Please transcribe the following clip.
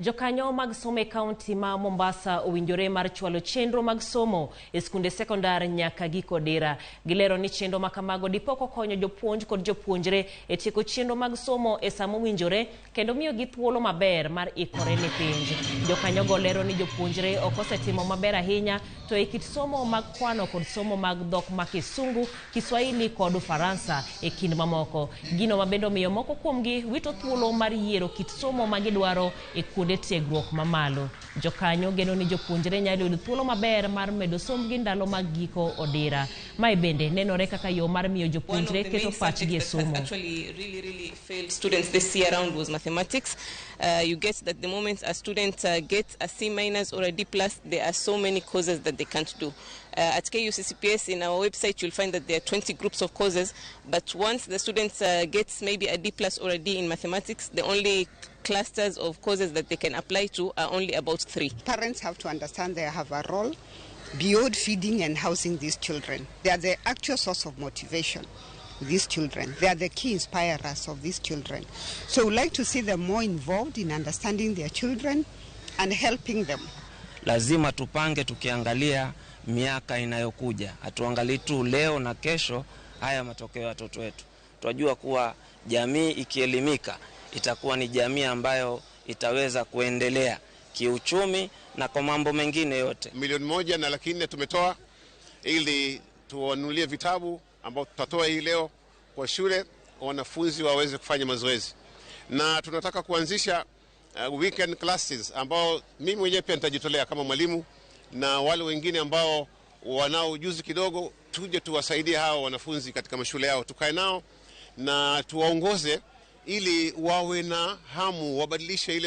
Jokanyo mag somo e kaunti ma Mombasa owinjore mar chwalo chenro mag somo e skunde sekondar nyaka giko dira. Gilero ni chenro ma kamago dipoko konyo jopuonj kod jopuonjre e tieko chenro mag somo e samo winjore kendo miyo gi thuolo maber mar ikore ne penj. Jokanyo go lero ni jopuonjre ok osetimo maber ahinya to e kit somo mag kwano kod somo mag dhok ma Kisungu, Kiswahili kod Faransa e kind mamoko. Gino mabendo miyo moko kuomgi wito thuolo mar yiero kit somo ma gidwaro e kuonde tiegruok mamalo. Jokanyo geno ni jopuonjre nyalo yudo thuolo maber mar medo sombgi ndalo mag giko odira. Mae bende nenore kaka yo mar miyo jopuonjre keto pachgi e somo. Actually really failed students this year around was mathematics. You get that the moment a student gets a C- or a D+, there are so many courses that they can't do. At KUCCPS in our website you'll find that there are 20 groups of courses, but once the students gets maybe a D+ or a D in mathematics, the only clusters of courses that they can apply to are only about 3. Parents have to understand they have a role beyond feeding and housing these children. They are the actual source of motivation with these children. They are the key inspirers of these children. So we'd like to see them more involved in understanding their children and helping them. Lazima tupange tukiangalia miaka inayokuja. Hatuangalii tu leo na kesho haya matokeo ya watoto wetu. Tunajua kuwa jamii ikielimika itakuwa ni jamii ambayo itaweza kuendelea kiuchumi na kwa mambo mengine yote. 1,400,000 tumetoa ili tuwanunulie vitabu ambao tutatoa hii leo kwa shule wanafunzi waweze kufanya mazoezi. Na tunataka kuanzisha weekend classes ambao mimi mwenyewe pia nitajitolea kama mwalimu na wale wengine ambao wanao ujuzi kidogo, tuje tuwasaidie hao wanafunzi katika mashule yao, tukae nao na tuwaongoze ili wawe na hamu wabadilishe ile